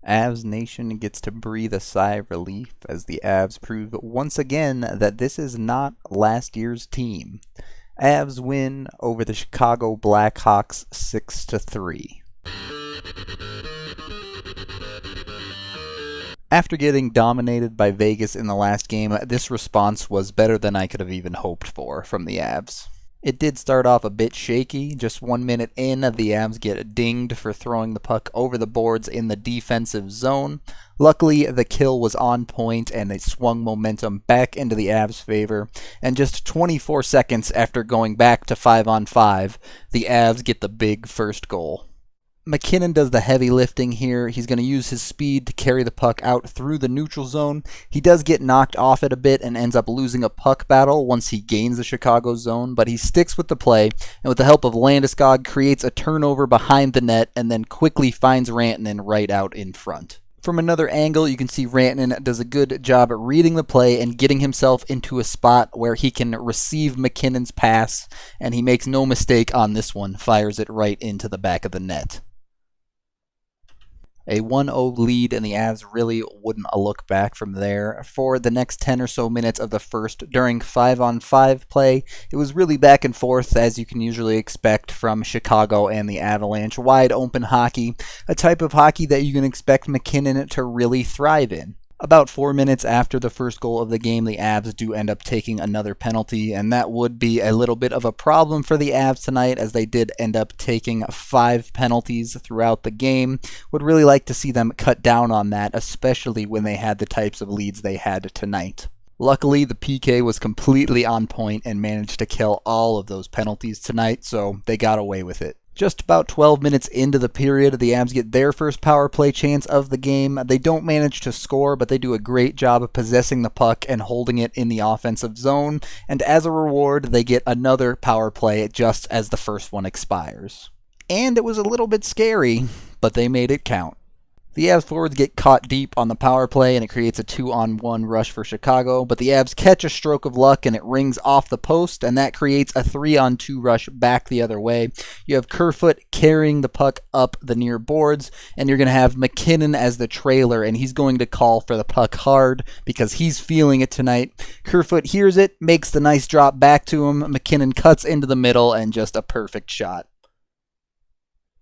Avs Nation gets to breathe a sigh of relief as the Avs prove once again that this is not last year's team. Avs win over the Chicago Blackhawks 6-3. After getting dominated by Vegas in the last game, this response was better than I could have even hoped for from the Avs. It did start off a bit shaky. Just 1 minute in, the Avs get dinged for throwing the puck over the boards in the defensive zone. Luckily, the kill was on point and it swung momentum back into the Avs' favor. And just 24 seconds after going back to 5-on-5, the Avs get the big first goal. McKinnon does the heavy lifting here. He's going to use his speed to carry the puck out through the neutral zone. He does get knocked off it a bit and ends up losing a puck battle once he gains the Chicago zone, but he sticks with the play, and with the help of Landeskog, creates a turnover behind the net and then quickly finds Rantanen right out in front. From another angle, you can see Rantanen does a good job at reading the play and getting himself into a spot where he can receive McKinnon's pass, and he makes no mistake on this one, fires it right into the back of the net. A 1-0 lead, and the Avs really wouldn't look back from there. For the next 10 or so minutes of the first, during 5-on-5 play, it was really back and forth, as you can usually expect from Chicago and the Avalanche. Wide open hockey, a type of hockey that you can expect McKinnon to really thrive in. About 4 minutes after the first goal of the game, the Avs do end up taking another penalty, and that would be a little bit of a problem for the Avs tonight, as they did end up taking 5 penalties throughout the game. Would really like to see them cut down on that, especially when they had the types of leads they had tonight. Luckily, the PK was completely on point and managed to kill all of those penalties tonight, so they got away with it. Just about 12 minutes into the period, the Avs get their first power play chance of the game. They don't manage to score, but they do a great job of possessing the puck and holding it in the offensive zone. And as a reward, they get another power play just as the first one expires. And it was a little bit scary, but they made it count. The Avs forwards get caught deep on the power play, and it creates a 2-on-1 rush for Chicago, but the Avs catch a stroke of luck, and it rings off the post, and that creates a 3-on-2 rush back the other way. You have Kerfoot carrying the puck up the near boards, and you're going to have McKinnon as the trailer, and he's going to call for the puck hard because he's feeling it tonight. Kerfoot hears it, makes the nice drop back to him. McKinnon cuts into the middle, and just a perfect shot.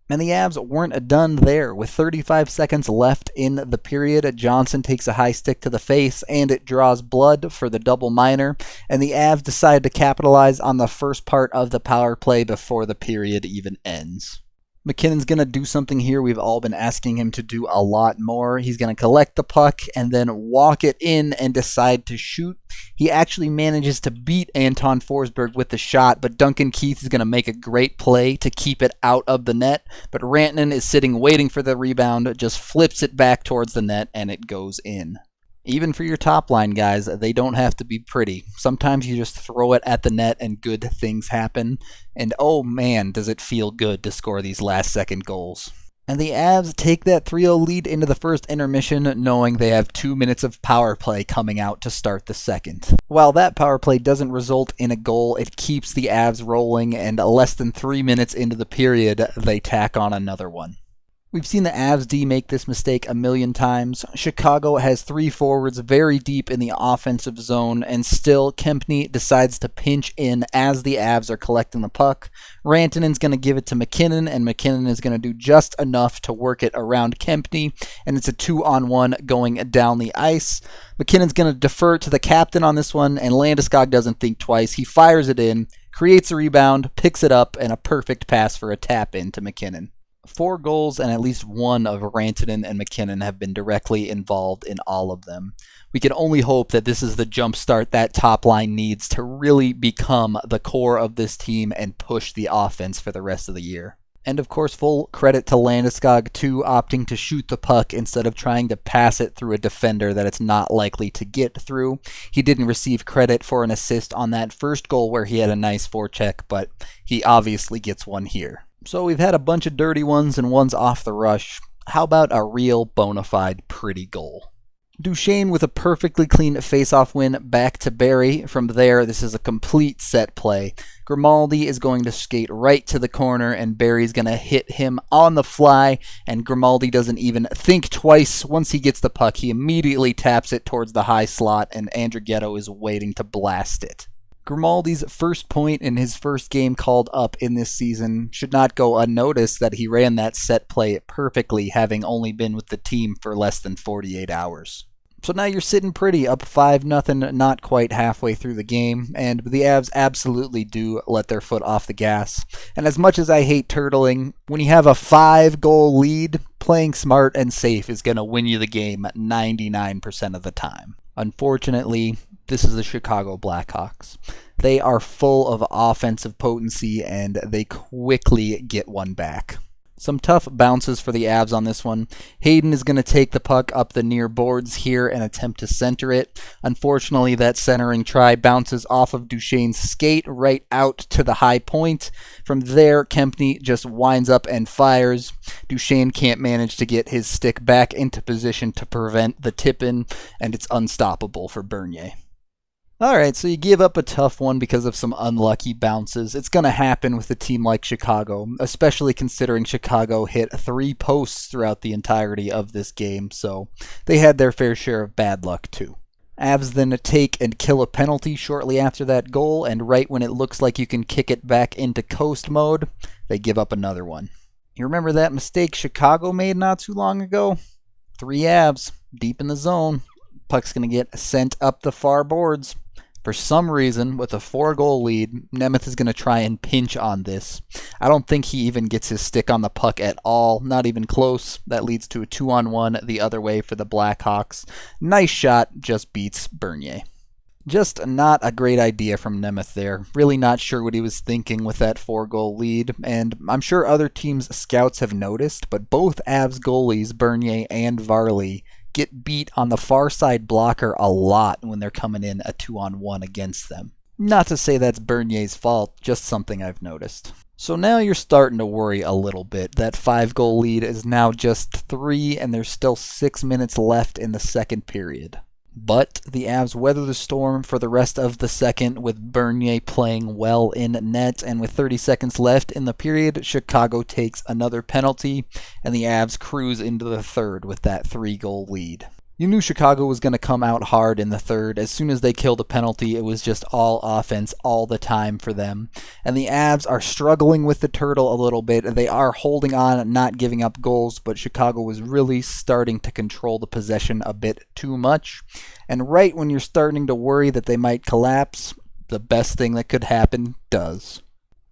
And the Avs weren't done there. With 35 seconds left in the period, Johnson takes a high stick to the face, and it draws blood for the double minor. And the Avs decide to capitalize on the first part of the power play before the period even ends. McKinnon's going to do something here we've all been asking him to do a lot more. He's going to collect the puck and then walk it in and decide to shoot. He actually manages to beat Anton Forsberg with the shot, but Duncan Keith is going to make a great play to keep it out of the net. But Rantanen is sitting waiting for the rebound, just flips it back towards the net, and it goes in. Even for your top line guys, they don't have to be pretty. Sometimes you just throw it at the net and good things happen. And oh man, does it feel good to score these last second goals. And the Avs take that 3-0 lead into the first intermission, knowing they have 2 minutes of power play coming out to start the second. While that power play doesn't result in a goal, it keeps the Avs rolling, and less than 3 minutes into the period, they tack on another one. We've seen the Avs D make this mistake a million times. Chicago has 3 forwards very deep in the offensive zone, and still Kempny decides to pinch in as the Avs are collecting the puck. Rantanen's going to give it to McKinnon, and McKinnon is going to do just enough to work it around Kempny, and it's a 2-on-1 going down the ice. McKinnon's going to defer to the captain on this one, and Landeskog doesn't think twice. He fires it in, creates a rebound, picks it up, and a perfect pass for a tap-in to McKinnon. 4 goals, and at least one of Rantanen and McKinnon have been directly involved in all of them. We can only hope that this is the jump start that top line needs to really become the core of this team and push the offense for the rest of the year. And of course, full credit to Landeskog too, opting to shoot the puck instead of trying to pass it through a defender that it's not likely to get through. He didn't receive credit for an assist on that first goal where he had a nice forecheck, but he obviously gets one here. So we've had a bunch of dirty ones and ones off the rush. How about a real bona fide pretty goal? Duchesne with a perfectly clean face-off win back to Barrie. From there, this is a complete set play. Grimaldi is going to skate right to the corner, and Barrie's going to hit him on the fly, and Grimaldi doesn't even think twice. Once he gets the puck, he immediately taps it towards the high slot, and Andrighetto is waiting to blast it. Grimaldi's first point in his first game called up in this season should not go unnoticed that he ran that set play perfectly, having only been with the team for less than 48 hours. So now you're sitting pretty, up 5-0, not quite halfway through the game, and the Avs absolutely do let their foot off the gas. And as much as I hate turtling, when you have a 5-goal lead, playing smart and safe is going to win you the game 99% of the time. Unfortunately, this is the Chicago Blackhawks. They are full of offensive potency, and they quickly get one back. Some tough bounces for the Avs on this one. Hayden is going to take the puck up the near boards here and attempt to center it. Unfortunately, that centering try bounces off of Duchesne's skate right out to the high point. From there, Kempny just winds up and fires. Duchesne can't manage to get his stick back into position to prevent the tip-in, and it's unstoppable for Bernier. Alright, so you give up a tough one because of some unlucky bounces. It's going to happen with a team like Chicago, especially considering Chicago hit 3 posts throughout the entirety of this game, so they had their fair share of bad luck too. Avs then take and kill a penalty shortly after that goal, and right when it looks like you can kick it back into coast mode, they give up another one. You remember that mistake Chicago made not too long ago? 3 Avs, deep in the zone. Puck's going to get sent up the far boards. For some reason, with a 4-goal lead, Nemeth is going to try and pinch on this. I don't think he even gets his stick on the puck at all, not even close. That leads to a 2-on-1 the other way for the Blackhawks. Nice shot, just beats Bernier. Just not a great idea from Nemeth there. Really not sure what he was thinking with that 4-goal lead, and I'm sure other teams' scouts have noticed, but both Avs goalies, Bernier and Varley, get beat on the far side blocker a lot when they're coming in a 2-on-1 against them. Not to say that's Bernier's fault, just something I've noticed. So now you're starting to worry a little bit. That 5-goal lead is now just 3, and there's still 6 minutes left in the second period. But the Avs weather the storm for the rest of the second, with Bernier playing well in net, and with 30 seconds left in the period, Chicago takes another penalty, and the Avs cruise into the third with that 3-goal lead. You knew Chicago was going to come out hard in the third. As soon as they killed a penalty, it was just all offense all the time for them. And the Avs are struggling with the turtle a little bit. They are holding on, not giving up goals, but Chicago was really starting to control the possession a bit too much. And right when you're starting to worry that they might collapse, the best thing that could happen does.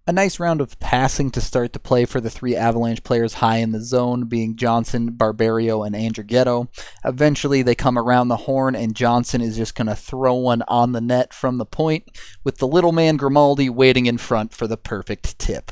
A nice round of passing to start the play for the 3 Avalanche players high in the zone, being Johnson, Barberio, and Andrighetto. Eventually, they come around the horn, and Johnson is just going to throw one on the net from the point, with the little man Grimaldi waiting in front for the perfect tip.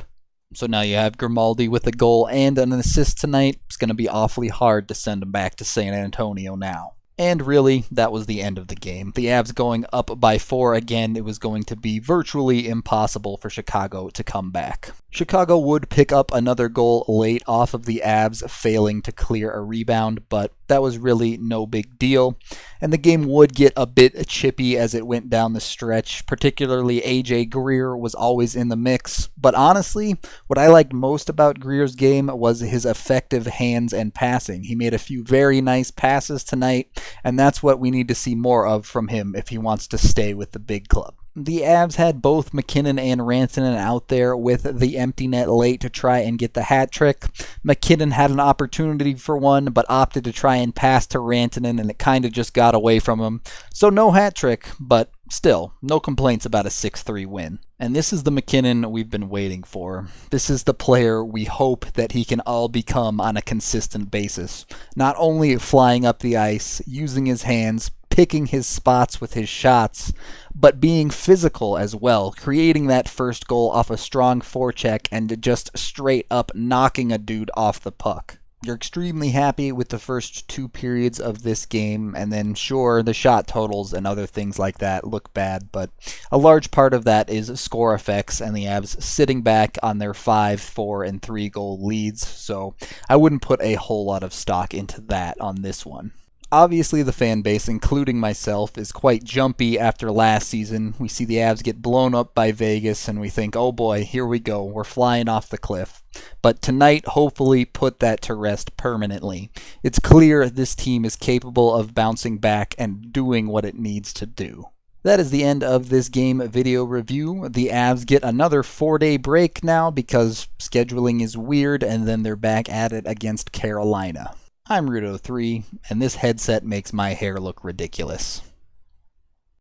So now you have Grimaldi with a goal and an assist tonight. It's going to be awfully hard to send him back to San Antonio now. And really, that was the end of the game. The Avs going up by 4 again, it was going to be virtually impossible for Chicago to come back. Chicago would pick up another goal late off of the Avs failing to clear a rebound, but that was really no big deal. And the game would get a bit chippy as it went down the stretch. Particularly AJ Greer was always in the mix. But honestly, what I liked most about Greer's game was his effective hands and passing. He made a few very nice passes tonight, and that's what we need to see more of from him if he wants to stay with the big club. The Avs had both McKinnon and Rantanen out there with the empty net late to try and get the hat trick. McKinnon had an opportunity for one, but opted to try and pass to Rantanen, and it kind of just got away from him. So no hat trick, but still, no complaints about a 6-3 win. And this is the McKinnon we've been waiting for. This is the player we hope that he can all become on a consistent basis. Not only flying up the ice, using his hands, picking his spots with his shots, but being physical as well, creating that first goal off a strong forecheck and just straight up knocking a dude off the puck. You're extremely happy with the first 2 periods of this game, and then sure, the shot totals and other things like that look bad, but a large part of that is score effects and the Avs sitting back on their 5, 4, and 3 goal leads, so I wouldn't put a whole lot of stock into that on this one. Obviously, the fan base, including myself, is quite jumpy after last season. We see the Avs get blown up by Vegas, and we think, oh boy, here we go, we're flying off the cliff. But tonight, hopefully, put that to rest permanently. It's clear this team is capable of bouncing back and doing what it needs to do. That is the end of this game video review. The Avs get another 4-day break now because scheduling is weird, and then they're back at it against Carolina. I'm Rudo3, and this headset makes my hair look ridiculous.